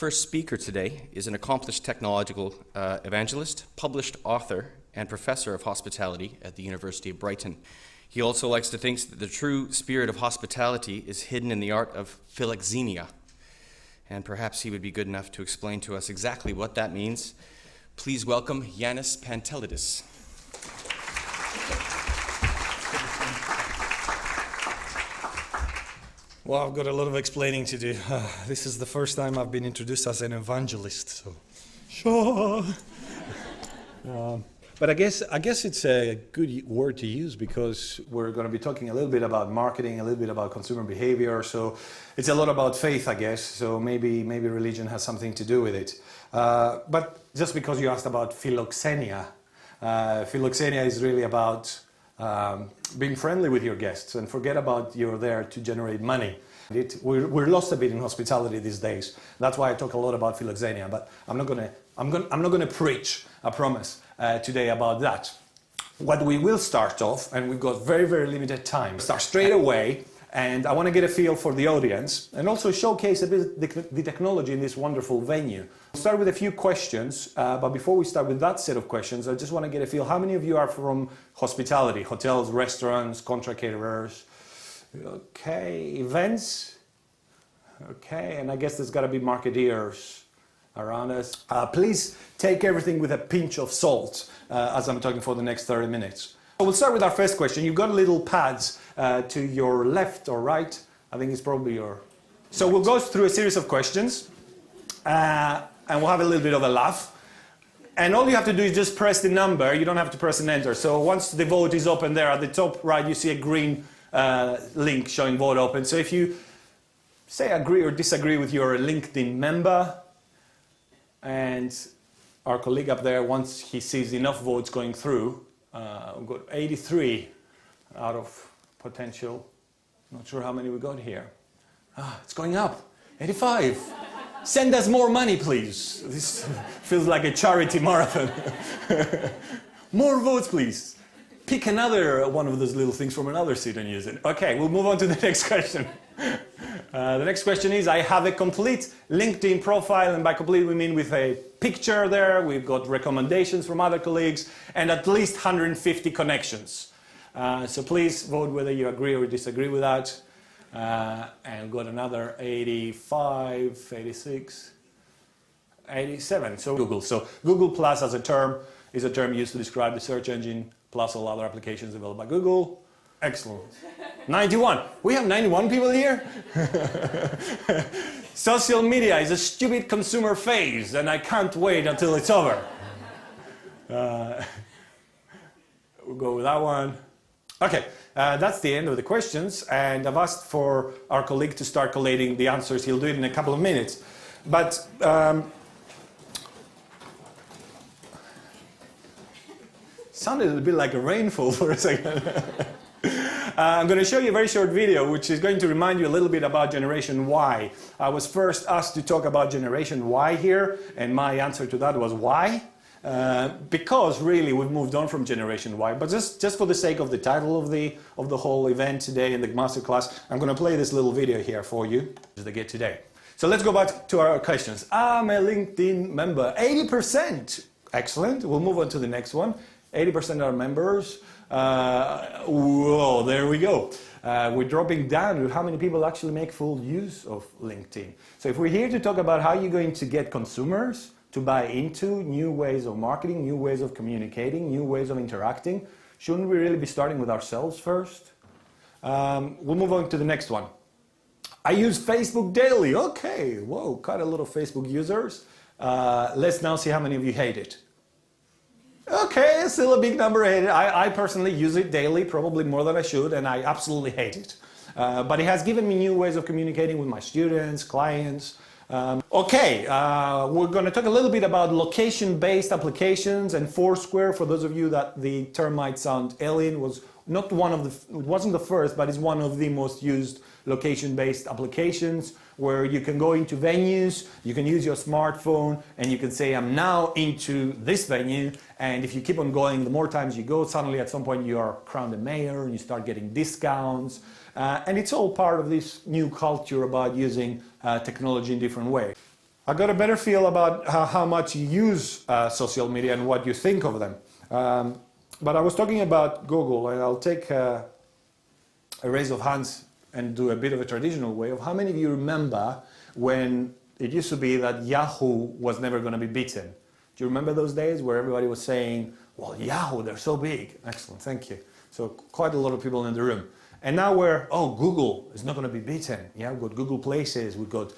first speaker today is an accomplished technological evangelist, published author, and professor of hospitality at the University of Brighton. He also likes to think that the true spirit of hospitality is hidden in the art of philoxenia. And perhaps he would be good enough to explain to us exactly what that means. Please welcome Yanis Pantelidis. Well, I've got a lot of explaining to do. This is the first time I've been introduced as an evangelist, so sure. But I guess it's a good word to use because we're going to be talking a little bit about marketing, a little bit about consumer behavior. So it's a lot about faith, I guess. So maybe religion has something to do with it. But just because you asked about philoxenia, philoxenia is really about being friendly with your guests and forget about you're there to generate money. We're lost a bit in hospitality these days. That's why I talk a lot about philoxenia. But I'm not gonna preach, I promise, today about that. What we will start off, and we've got very limited time, start straight away. And I want to get a feel for the audience and also showcase a bit the technology in this wonderful venue. We'll start with a few questions, but before we start with that set of questions, I just want to get a feel. How many of you are from hospitality, hotels, restaurants, contract caterers? Okay, events? Okay, and I guess there's got to be marketeers around us. Please take everything with a pinch of salt as I'm talking for the next 30 minutes. We'll start with our first question. You've got little pads to your left or right. I think it's probably your... So we'll go through a series of questions and we'll have a little bit of a laugh. And all you have to do is just press the number. You don't have to press an enter. So once the vote is open there at the top right, you see a green link showing vote open. So if you say agree or disagree with your LinkedIn member, and our colleague up there, once he sees enough votes going through, we've got 83 out of potential. Not sure how many we got here. It's going up. 85. Send us more money, please. This feels like a charity marathon. More votes, please. Pick another one of those little things from another seat and use it. Okay, we'll move on to the next question. The next question is, I have a complete LinkedIn profile, and by complete we mean with a picture there, we've got recommendations from other colleagues, and at least 150 connections. So please vote whether you agree or disagree with that. And we've got another 85, 86, 87. So Google. So Google Plus as a term is a term used to describe the search engine plus all other applications developed by Google. Excellent. 91. We have 91 people here? Social media is a stupid consumer phase, and I can't wait until it's over. We'll go with that one. Okay, that's the end of the questions, and I've asked for our colleague to start collating the answers. He'll do it in a couple of minutes. But sounded a bit like a rainfall for a second. I'm going to show you a very short video which is going to remind you a little bit about Generation Y. I was first asked to talk about Generation Y here, and my answer to that was why? Because really we've moved on from Generation Y, but just for the sake of the title of the whole event today in the masterclass, I'm going to play this little video here for you as they get today. So let's go back to our questions. I'm a LinkedIn member. 80%. Excellent. We'll move on to the next one. 80% are members. Whoa, there we go. We're dropping down to how many people actually make full use of LinkedIn. So if we're here to talk about how you're going to get consumers to buy into new ways of marketing, new ways of communicating, new ways of interacting, shouldn't we really be starting with ourselves first? We'll move on to the next one. I use Facebook daily. Okay, whoa, quite a lot of Facebook users. Let's now see how many of you hate it. Okay, still a big number. I personally use it daily, probably more than I should, and I absolutely hate it. But it has given me new ways of communicating with my students, clients. Okay, we're going to talk a little bit about location-based applications, and Foursquare, for those of you that the term might sound alien, was not it wasn't the first, but it's one of the most used location-based applications where you can go into venues, you can use your smartphone, and you can say, I'm now into this venue, and if you keep on going, the more times you go, suddenly at some point you are crowned a mayor, and you start getting discounts, and it's all part of this new culture about using technology in different ways. I got a better feel about how much you use social media and what you think of them. But I was talking about Google, and I'll take a raise of hands and do a bit of a traditional way of how many of you remember when it used to be that Yahoo was never going to be beaten. Do you remember those days where everybody was saying, well, Yahoo, they're so big. Excellent, thank you. So quite a lot of people in the room. And now we're, oh, Google is not going to be beaten. Yeah, we've got Google Places, we've got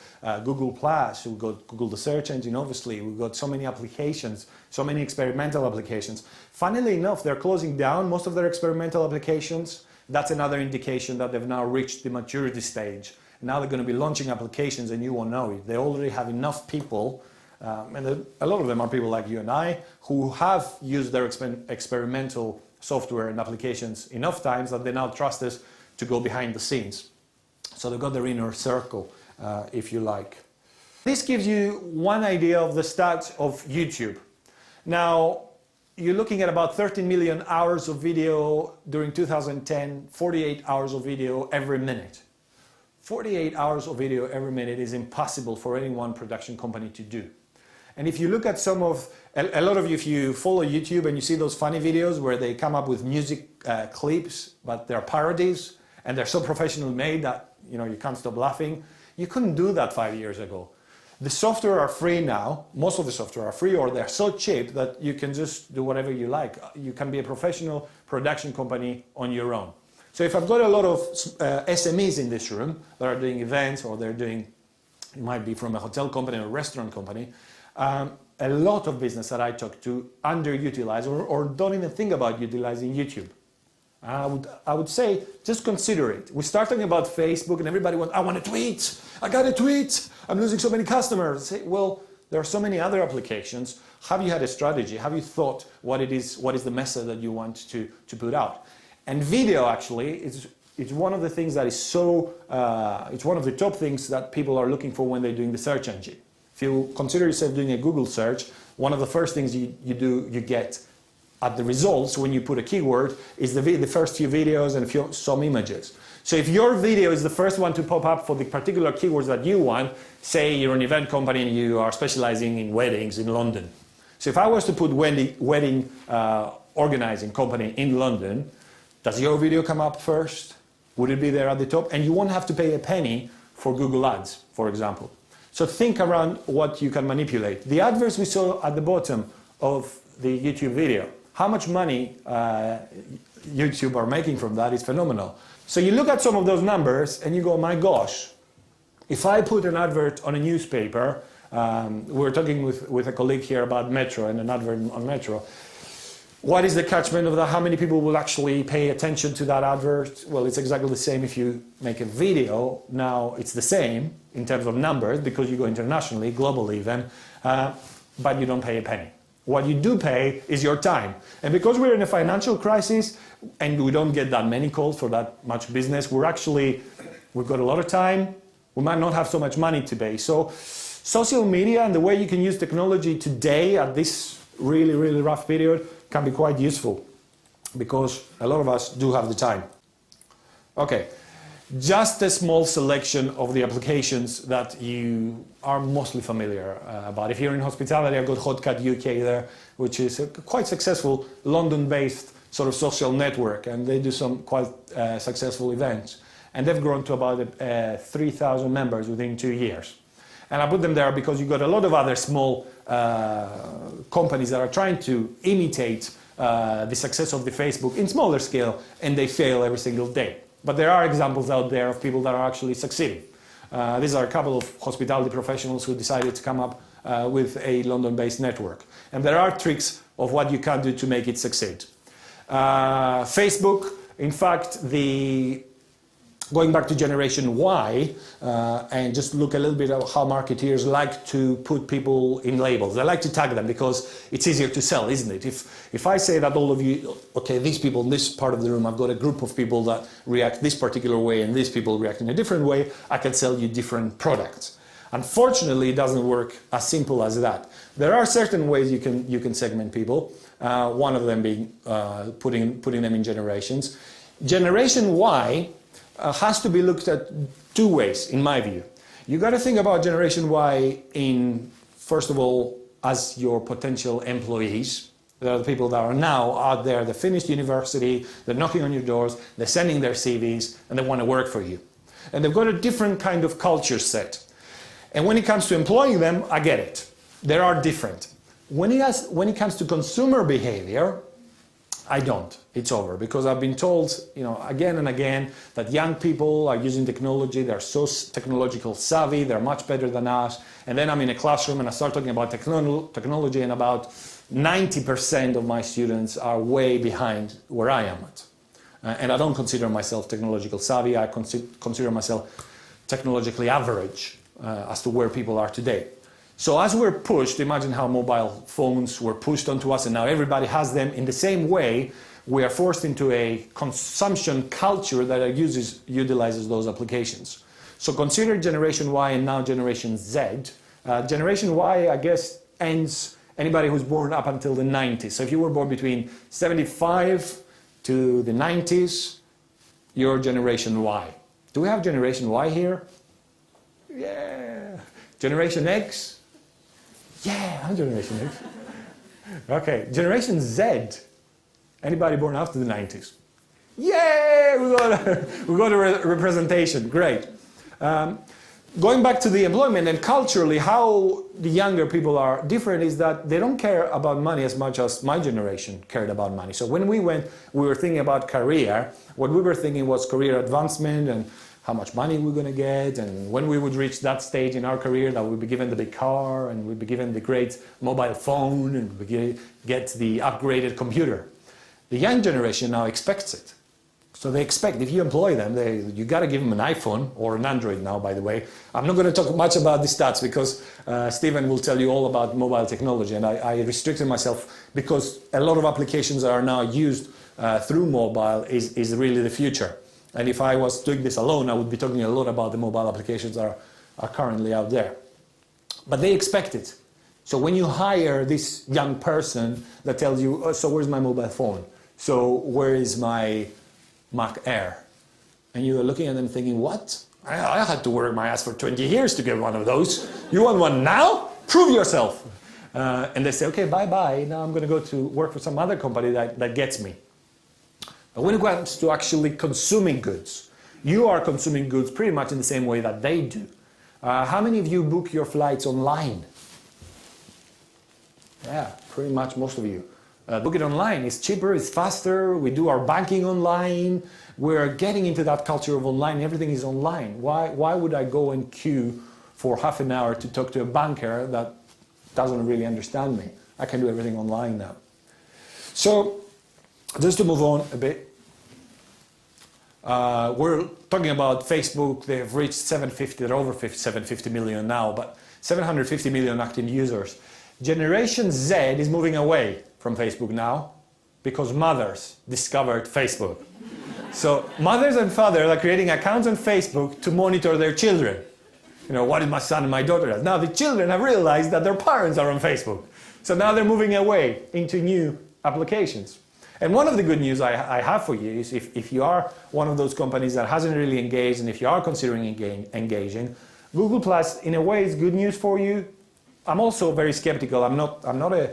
Google Plus, we've got Google the search engine, obviously. We've got so many applications, so many experimental applications. Funnily enough, they're closing down most of their experimental applications. That's another indication that they've now reached the maturity stage. Now they're going to be launching applications and you won't know it. They already have enough people, and a lot of them are people like you and I, who have used their experimental software and applications enough times that they now trust us to go behind the scenes. So they've got their inner circle, if you like. This gives you one idea of the stats of YouTube. Now, you're looking at about 13 million hours of video during 2010, 48 hours of video every minute. 48 hours of video every minute is impossible for any one production company to do. And if you look at some of, a lot of you, if you follow YouTube and you see those funny videos where they come up with music clips, but they're parodies, and they're so professionally made that you can't stop laughing. You couldn't do that 5 years ago. The software are free now. Most of the software are free, or they're so cheap that you can just do whatever you like. You can be a professional production company on your own. So if I've got a lot of SMEs in this room that are doing events, or they're doing, it might be from a hotel company or a restaurant company, a lot of business that I talk to underutilize or don't even think about utilizing YouTube. I would say, just consider it. We start talking about Facebook and everybody wants, I want to tweet. I got to tweet. I'm losing so many customers. Say, well, there are so many other applications. Have you had a strategy? Have you thought what is the message that you want to put out? And video actually is one of the things that is so, it's one of the top things that people are looking for when they're doing the search engine. If you consider yourself doing a Google search, one of the first things you get at the results when you put a keyword is the first few videos and some images. So if your video is the first one to pop up for the particular keywords that you want, say you're an event company and you are specializing in weddings in London. So if I was to put wedding organizing company in London, does your video come up first? Would it be there at the top? And you won't have to pay a penny for Google Ads, for example. So think around what you can manipulate. The adverts we saw at the bottom of the YouTube video, how much money YouTube are making from that is phenomenal. So you look at some of those numbers and you go, my gosh, if I put an advert on a newspaper, we're talking with a colleague here about Metro and an advert on Metro. What is the catchment of that? How many people will actually pay attention to that advert? Well, it's exactly the same if you make a video. Now it's the same in terms of numbers because you go internationally, globally even, but you don't pay a penny. What you do pay is your time. And because we're in a financial crisis and we don't get that many calls for that much business, we've got a lot of time. We might not have so much money to pay. So social media and the way you can use technology today at this really, really rough period can be quite useful because a lot of us do have the time. Okay. Just a small selection of the applications that you are mostly familiar about. If you're in hospitality, I've got Hotcat UK there, which is a quite successful London-based sort of social network, and they do some quite successful events. And they've grown to about 3,000 members within 2 years. And I put them there because you've got a lot of other small companies that are trying to imitate the success of the Facebook in smaller scale, and they fail every single day. But there are examples out there of people that are actually succeeding. These are a couple of hospitality professionals who decided to come up with a London-based network. And there are tricks of what you can do to make it succeed. Facebook, in fact, going back to Generation Y, and just look a little bit at how marketeers like to put people in labels. They like to tag them because it's easier to sell, isn't it? If I say that all of you, okay, these people in this part of the room, I've got a group of people that react this particular way and these people react in a different way, I can sell you different products. Unfortunately, it doesn't work as simple as that. There are certain ways you can segment people, one of them being putting them in generations. Generation Y has to be looked at two ways, in my view. You got to think about Generation Y in, first of all, as your potential employees. There are the people that are now out there, they finished university, they're knocking on your doors, they're sending their CVs, and they want to work for you. And they've got a different kind of culture set. And when it comes to employing them, I get it. They are different. When it comes to consumer behavior, I don't. It's over, because I've been told, again and again, that young people are using technology, they're so technological savvy, they're much better than us. And then I'm in a classroom and I start talking about technology, and about 90% of my students are way behind where I am at. And I don't consider myself technological savvy, I consider myself technologically average as to where people are today. So as we're pushed, imagine how mobile phones were pushed onto us and now everybody has them. In the same way, we are forced into a consumption culture that utilizes those applications. So consider Generation Y and now Generation Z. Generation Y, I guess, ends anybody who's born up until the 90s. So if you were born between 75 to the 90s, you're Generation Y. Do we have Generation Y here? Yeah. Generation X? Yeah, I'm Generation X. Okay, Generation Z. Anybody born after the 90s? Yay! We got a representation. Great. Going back to the employment and culturally, how the younger people are different is that they don't care about money as much as my generation cared about money. So when we were thinking about career. What we were thinking was career advancement and how much money we're going to get, and when we would reach that stage in our career that we'd be given the big car and we'd be given the great mobile phone and we get the upgraded computer. The young generation now expects it. So they expect, if you employ them, you got to give them an iPhone or an Android now, by the way. I'm not going to talk much about the stats because Stephen will tell you all about mobile technology, and I restricted myself because a lot of applications that are now used through mobile is really the future. And if I was doing this alone, I would be talking a lot about the mobile applications that are currently out there. But they expect it. So when you hire this young person that tells you, oh, so where's my mobile phone? So where is my Mac Air? And you're looking at them thinking, what? I had to work my ass for 20 years to get one of those. You want one now? Prove yourself. And they say, okay, bye-bye. Now I'm going to go to work for some other company that gets me. But when it comes to actually consuming goods, you are consuming goods pretty much in the same way that they do. How many of you book your flights online? Yeah, pretty much most of you. Book it online. It's cheaper, it's faster, we do our banking online. We're getting into that culture of online. Everything is online. Why would I go and queue for half an hour to talk to a banker that doesn't really understand me? I can do everything online now. So, just to move on a bit, we're talking about Facebook. They've reached they're over 750 million now, but 750 million active users. Generation Z is moving away from Facebook now because mothers discovered Facebook. So mothers and fathers are creating accounts on Facebook to monitor their children. What did my son and my daughter do? Now the children have realized that their parents are on Facebook. So now they're moving away into new applications. And one of the good news I have for you is if you are one of those companies that hasn't really engaged, and if you are considering engaging, Google Plus in a way is good news for you. I'm also very skeptical. I'm not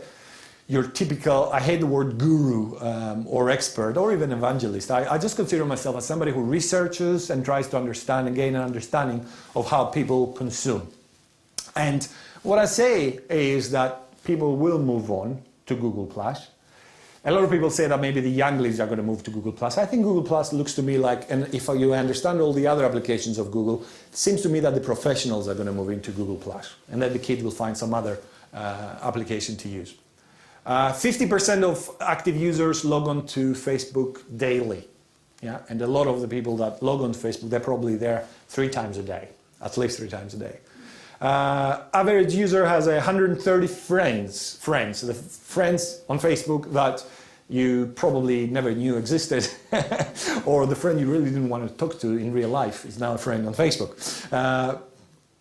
your typical, I hate the word guru or expert or even evangelist. I just consider myself as somebody who researches and tries to understand and gain an understanding of how people consume. And what I say is that people will move on to Google Plus. A lot of people say that maybe the younglings are going to move to Google+. I think Google+ looks to me like, and if you understand all the other applications of Google, it seems to me that the professionals are going to move into Google+, and then the kid will find some other application to use. 50% of active users log on to Facebook daily. Yeah? And a lot of the people that log on to Facebook, they're probably there 3 times a day, at least 3 times a day. Average user has 130 friends, the friends on Facebook that you probably never knew existed, or the friend you really didn't want to talk to in real life is now a friend on Facebook.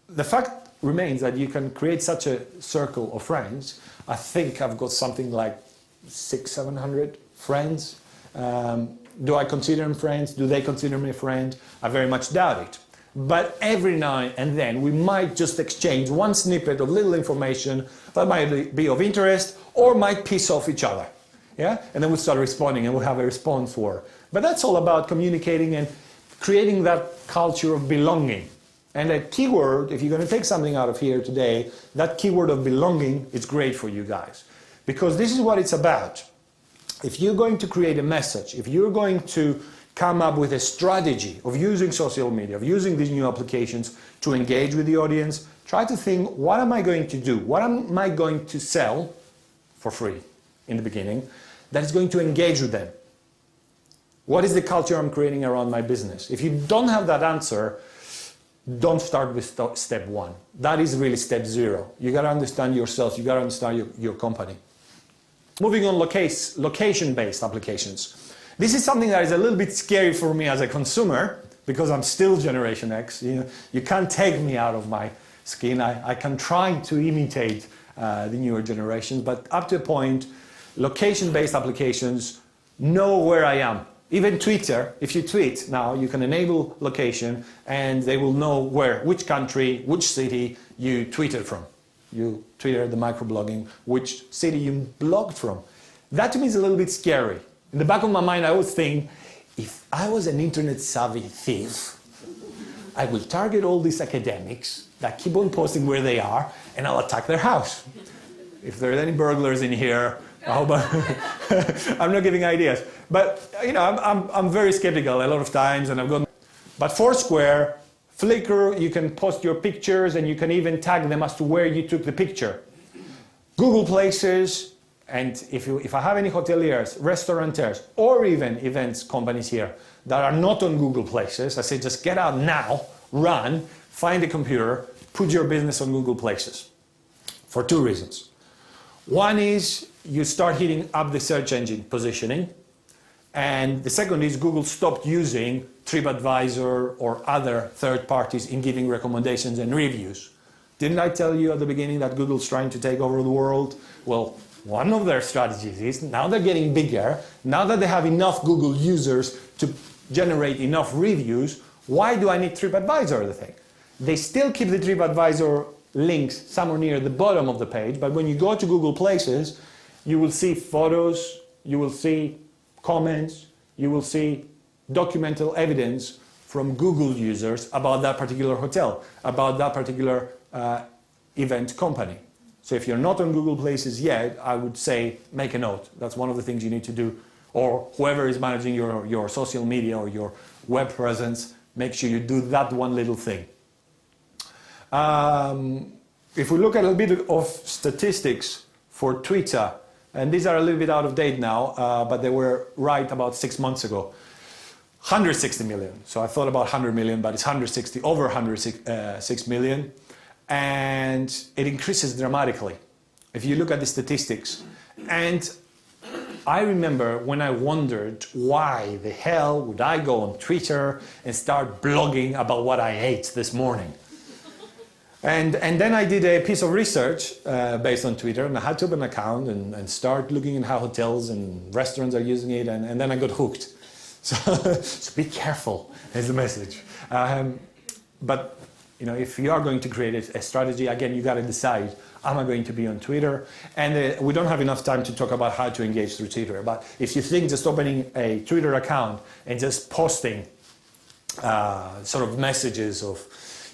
The fact remains that you can create such a circle of friends. I think I've got something like 600-700 friends. Do I consider them friends? Do they consider me a friend? I very much doubt it. but every now and then we might just exchange one snippet of little information that might be of interest or might piss off each other. Yeah? And then we'll start responding and we'll have a response war. But that's all about communicating and creating that culture of belonging. And a keyword, if you're going to take something out of here today, that keyword of belonging is great for you guys. Because this is what it's about. If you're going to create a message, if you're going to come up with a strategy of using social media, of using these new applications to engage with the audience, try to think, what am I going to do? What am I going to sell for free in the beginning that is going to engage with them? What is the culture I'm creating around my business? If you don't have that answer, don't start with step one. That is really step zero. You got to understand yourself. You got to understand your company. Moving on, location-based applications. This is something that is a little bit scary for me as a consumer because I'm still Generation X. You can't take me out of my skin. I can try to imitate the newer generations, but up to a point, location-based applications know where I am. Even Twitter, if you tweet now, you can enable location and they will know which country, which city you tweeted from. You tweeted the microblogging, which city you blogged from. That to me is a little bit scary. In the back of my mind, I always think, if I was an internet savvy thief, I will target all these academics that keep on posting where they are and I'll attack their house. If there are any burglars in here, how about I'm not giving ideas. But I'm very skeptical a lot of times, and I've gone. But Foursquare, Flickr, you can post your pictures and you can even tag them as to where you took the picture. Google Places, and if I have any hoteliers, restaurateurs, or even events companies here that are not on Google Places, I say just get out now, run, find a computer, put your business on Google Places. For two reasons. One is you start hitting up the search engine positioning. And the second is Google stopped using TripAdvisor or other third parties in giving recommendations and reviews. Didn't I tell you at the beginning that Google's trying to take over the world? Well, one of their strategies is now they're getting bigger, now that they have enough Google users to generate enough reviews, why do I need TripAdvisor, the thing? They still keep the TripAdvisor links somewhere near the bottom of the page, but when you go to Google Places, you will see photos, you will see comments, you will see documental evidence from Google users about that particular hotel, about that particular event company. So if you're not on Google Places yet, I would say make a note. That's one of the things you need to do. Or whoever is managing your social media or your web presence, make sure you do that one little thing. If we look at a little bit of statistics for Twitter, and these are a little bit out of date now, but they were right about 6 months ago. 160 million. So I thought about 100 million, but it's over 106 million. And it increases dramatically if you look at the statistics. And I remember when I wondered why the hell would I go on Twitter and start blogging about what I ate this morning. And then I did a piece of research based on Twitter, and I had to open an account and start looking at how hotels and restaurants are using it, and then I got hooked. So be careful is the message. But if you are going to create a strategy, again, you got to decide, am I going to be on Twitter? And we don't have enough time to talk about how to engage through Twitter, but if you think just opening a Twitter account and just posting sort of messages of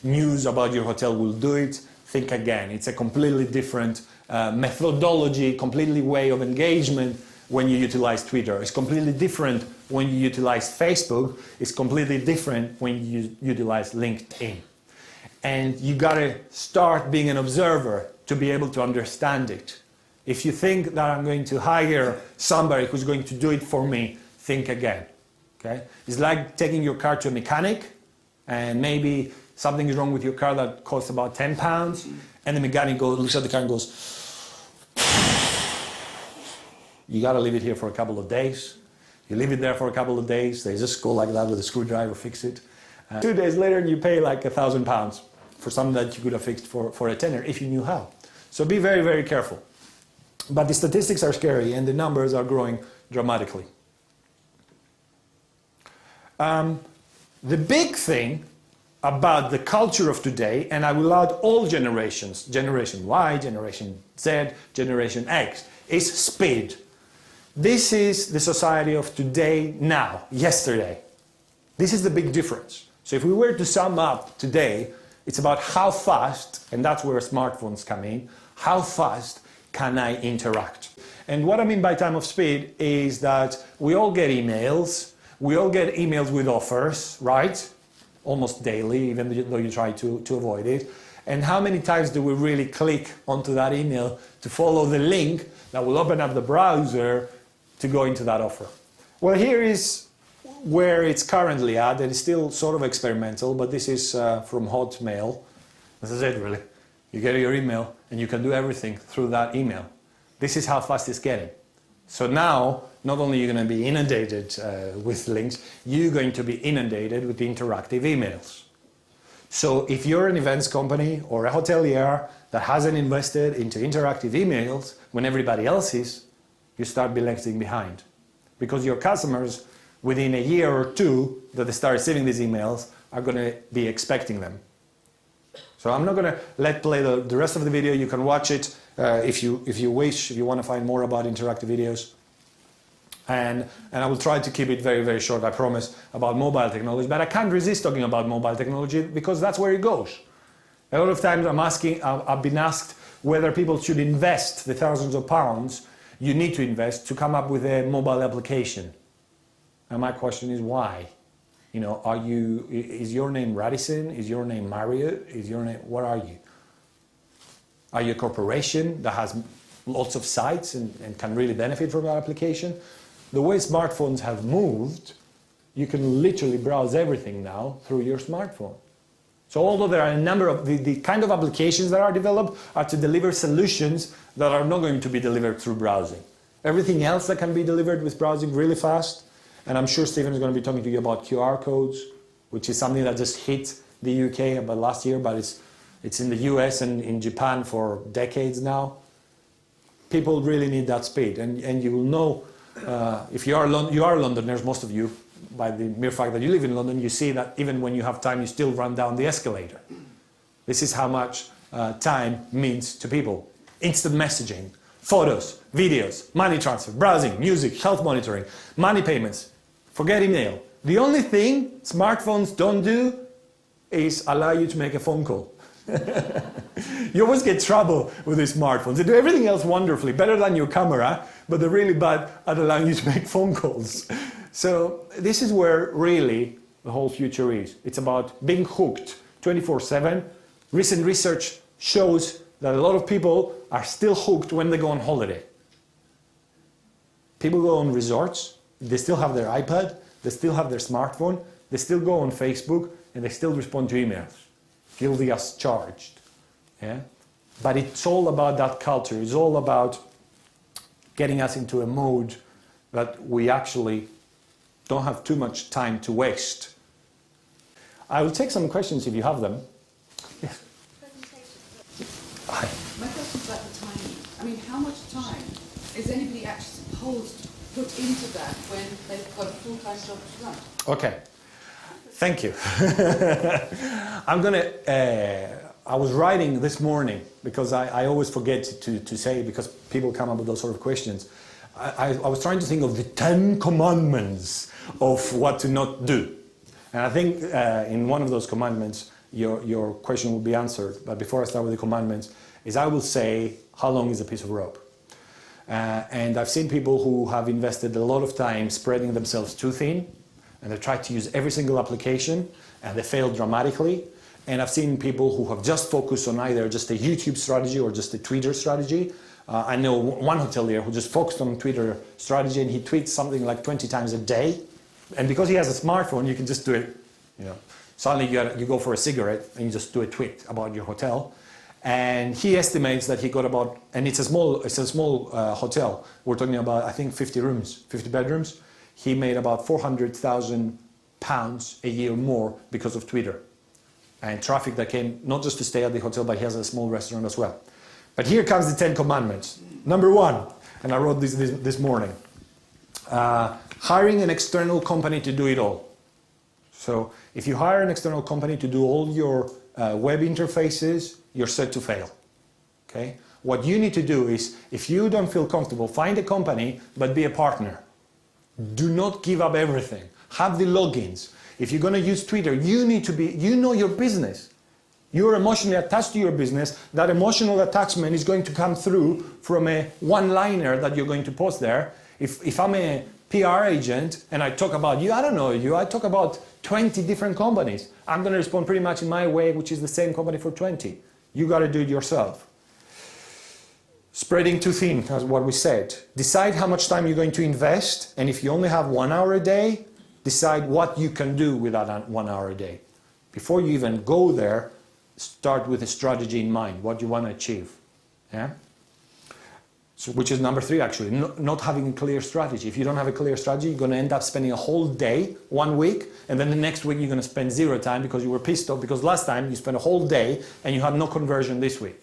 news about your hotel will do it, think again. It's a completely different methodology, completely way of engagement when you utilize Twitter. It's completely different when you utilize Facebook. It's completely different when you utilize LinkedIn. And you gotta start being an observer to be able to understand it. If you think that I'm going to hire somebody who's going to do it for me, think again. Okay? It's like taking your car to a mechanic and maybe something is wrong with your car that costs about £10, and the mechanic looks at the car and goes, you got to leave it here for a couple of days. You leave it there for a couple of days, they just go like that with a screwdriver, fix it. 2 days later, you pay like £1,000 for something that you could have fixed for a tenner if you knew how. So be very, very careful. But the statistics are scary, and the numbers are growing dramatically. The big thing about the culture of today, and I will add all generations, Generation Y, Generation Z, Generation X, is speed. This is the society of today, now, yesterday. This is the big difference. So if we were to sum up today, it's about how fast, and that's where smartphones come in, how fast can I interact? And what I mean by time of speed is that we all get emails. We all get emails with offers, right? Almost daily, even though you try to avoid it. And how many times do we really click onto that email to follow the link that will open up the browser to go into that offer? Well, here is where it's currently at. It's still sort of experimental, but this is from Hotmail. This is it, really. You get your email, and you can do everything through that email. This is how fast it's getting. So now, not only are you going to be inundated with links, you're going to be inundated with interactive emails. So if you're an events company or a hotelier that hasn't invested into interactive emails when everybody else is, you start lagging behind. Because your customers, within a year or two that they start receiving these emails, are going to be expecting them. So I'm not going to play the rest of the video. You can watch it if you wish, if you want to find more about interactive videos. And I will try to keep it very, very short, I promise, about mobile technology. But I can't resist talking about mobile technology because that's where it goes. A lot of times I've been asked whether people should invest the thousands of pounds you need to invest to come up with a mobile application. And my question is why? You know, is your name Radisson? Is your name Marriott? What are you? Are you a corporation that has lots of sites and can really benefit from that application? The way smartphones have moved, you can literally browse everything now through your smartphone. So although there are a number of the kind of applications that are developed are to deliver solutions that are not going to be delivered through browsing. Everything else that can be delivered with browsing really fast, and I'm sure Stephen is going to be talking to you about QR codes, which is something that just hit the UK about last year, but it's in the US and in Japan for decades now. People really need that speed, and you will know if you are Londoners, most of you, by the mere fact that you live in London, you see that even when you have time, you still run down the escalator. This is how much time means to people. Instant messaging, photos, videos, money transfer, browsing, music, health monitoring, money payments. Forget email. The only thing smartphones don't do is allow you to make a phone call. You always get trouble with these smartphones. They do everything else wonderfully, better than your camera, but they're really bad at allowing you to make phone calls. So this is where really the whole future is. It's about being hooked 24/7. Recent research shows that a lot of people are still hooked when they go on holiday. People go on resorts, they still have their iPad, they still have their smartphone, they still go on Facebook, and they still respond to emails. Guilty as charged. Yeah? But it's all about that culture. It's all about getting us into a mode that we actually don't have too much time to waste. I will take some questions if you have them. Yes. Hi. My question is about the timing. I mean, how much time is anybody actually supposed to put into that when they've got a full-time job to run? Okay. Thank you. I was writing this morning because I always forget to say because people come up with those sort of questions. I was trying to think of the 10 commandments of what to not do. And I think in one of those commandments, your question will be answered. But before I start with the commandments, I will say, how long is a piece of rope? And I've seen people who have invested a lot of time spreading themselves too thin, and they tried to use every single application, and they failed dramatically. And I've seen people who have just focused on either just a YouTube strategy or just a Twitter strategy. I know one hotelier who just focused on Twitter strategy, and he tweets something like 20 times a day. And because he has a smartphone, you can just do it. You know, suddenly you go for a cigarette and you just do a tweet about your hotel. And he estimates that he got about, and it's a small hotel. We're talking about, I think, 50 rooms, 50 bedrooms. He made about £400,000 a year more because of Twitter. And traffic that came not just to stay at the hotel, but he has a small restaurant as well. But here comes the 10 commandments. Number 1, and I wrote this morning. Hiring an external company to do it all. So if you hire an external company to do all your web interfaces, you're set to fail. Okay? What you need to do is, if you don't feel comfortable, find a company, but be a partner. Do not give up everything. Have the logins. If you're going to use Twitter, you need to be, you know your business. You're emotionally attached to your business. That emotional attachment is going to come through from a one-liner that you're going to post there. If I'm a PR agent and I talk about you, I don't know you, I talk about 20 different companies. I'm going to respond pretty much in my way, which is the same company for 20. You got to do it yourself. Spreading too thin, as what we said. Decide how much time you're going to invest, and if you only have 1 hour a day, decide what you can do with that 1 hour a day. Before you even go there, start with a strategy in mind, what you want to achieve. Yeah? So, which is number 3 actually, not having a clear strategy. If you don't have a clear strategy, you're going to end up spending a whole day, 1 week, and then the next week you're going to spend 0 time because you were pissed off, because last time you spent a whole day and you had no conversion this week.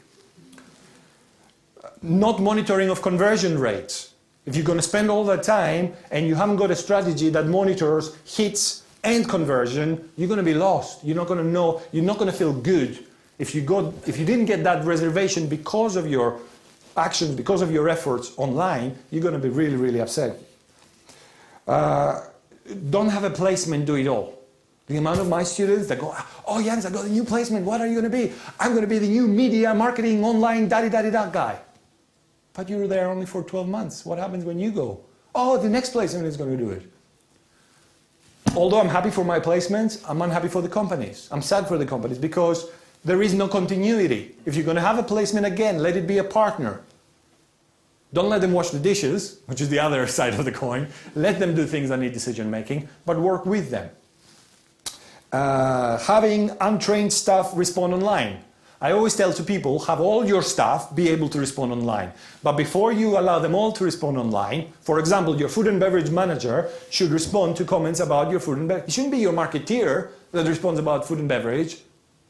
Not monitoring of conversion rates. If you're going to spend all that time and you haven't got a strategy that monitors hits and conversion, you're going to be lost. You're not going to know, you're not going to feel good. If you didn't get that reservation because of your actions, because of your efforts online, you're going to be really, really upset. Don't have a placement do it all. The amount of my students that go, oh Yanis, I got a new placement, what are you going to be? I'm going to be the new media marketing online da-di-da-di-da guy. But you were there only for 12 months. What happens when you go? Oh, the next placement is going to do it. Although I'm happy for my placements, I'm unhappy for the companies. I'm sad for the companies because there is no continuity. If you're going to have a placement again, let it be a partner. Don't let them wash the dishes, which is the other side of the coin. Let them do things that need decision making, but work with them. Having untrained staff respond online. I always tell to people, have all your staff be able to respond online. But before you allow them all to respond online, for example, your food and beverage manager should respond to comments about your food and beverage. It shouldn't be your marketeer that responds about food and beverage. It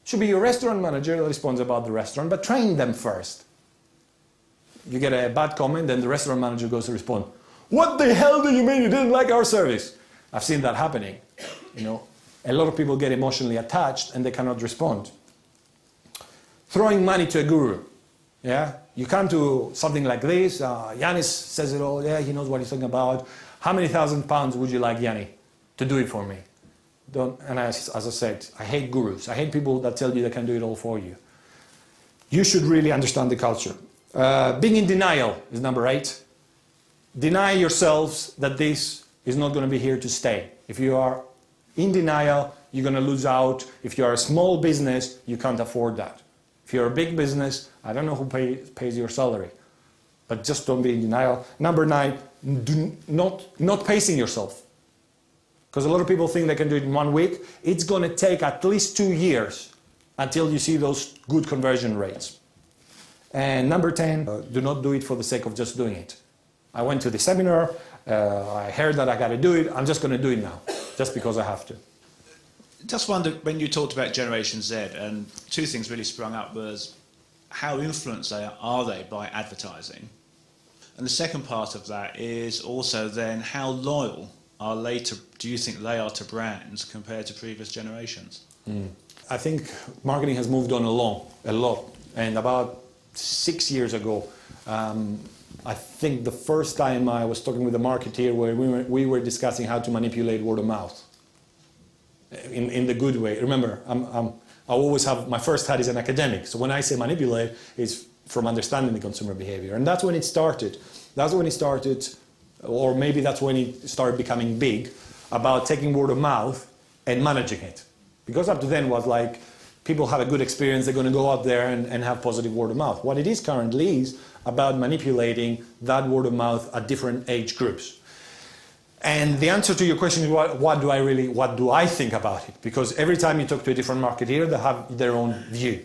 should be your restaurant manager that responds about the restaurant, but train them first. You get a bad comment, then the restaurant manager goes to respond. What the hell do you mean you didn't like our service? I've seen that happening. You know, a lot of people get emotionally attached and they cannot respond. Throwing money to a guru. Yeah? You come to something like this, Yanis says it all, yeah, he knows what he's talking about. How many £1,000 would you like, Yanni, to do it for me? And as I said, I hate gurus. I hate people that tell you they can do it all for you. You should really understand the culture. Being in denial is number 8. Deny yourselves that this is not going to be here to stay. If you are in denial, you're going to lose out. If you are a small business, you can't afford that. If you're a big business, I don't know who pays your salary, but just don't be in denial. Number 9, do not pacing yourself. Because a lot of people think they can do it in 1 week. It's going to take at least 2 years until you see those good conversion rates. And number 10, do not do it for the sake of just doing it. I went to the seminar, I heard that I got to do it, I'm just going to do it now, just because I have to. Just wonder, when you talked about Generation Z, and 2 things really sprung up was how influenced are they by advertising? And the second part of that is also then how loyal do you think they are to brands compared to previous generations? I think marketing has moved on a lot. And about 6 years ago, I think the first time I was talking with a marketeer where we were discussing how to manipulate word of mouth. In the good way. Remember, I always have, my first hat is an academic. So when I say manipulate, it's from understanding the consumer behavior. And that's when it started. That's when it started, or maybe that's when it started becoming big, about taking word of mouth and managing it. Because up to then was like, people have a good experience, they're going to go out there and have positive word of mouth. What it is currently is about manipulating that word of mouth at different age groups. And the answer to your question is what do I think about it? Because every time you talk to a different marketeer, they have their own view.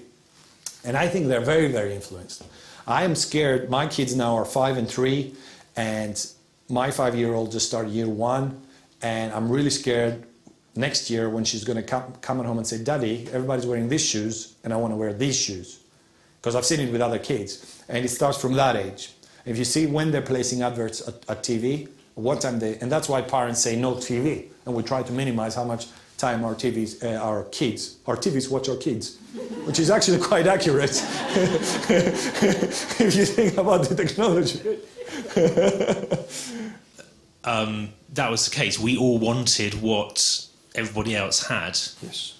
And I think they're very, very influenced. I am scared. My kids now are 5 and 3, and my 5-year-old just started year 1, and I'm really scared next year when she's going to come at home and say, Daddy, everybody's wearing these shoes, and I want to wear these shoes. Because I've seen it with other kids, and it starts from that age. If you see when they're placing adverts at TV, what time and that's why parents say no TV, and we try to minimize how much time our TVs watch our kids, which is actually quite accurate if you think about the technology. That was the case. We all wanted what everybody else had. Yes.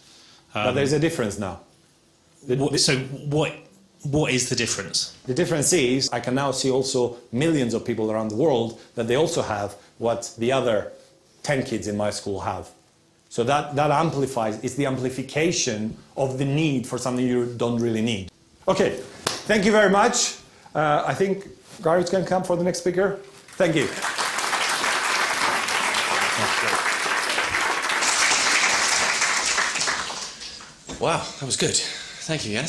But there's a difference now. What is the difference? The difference is I can now see also millions of people around the world that they also have what the other 10 kids in my school have. So that amplifies, it's the amplification of the need for something you don't really need. Okay, thank you very much. I think Gareth can come for the next speaker. Thank you. Wow, that was good. Thank you, Yanis.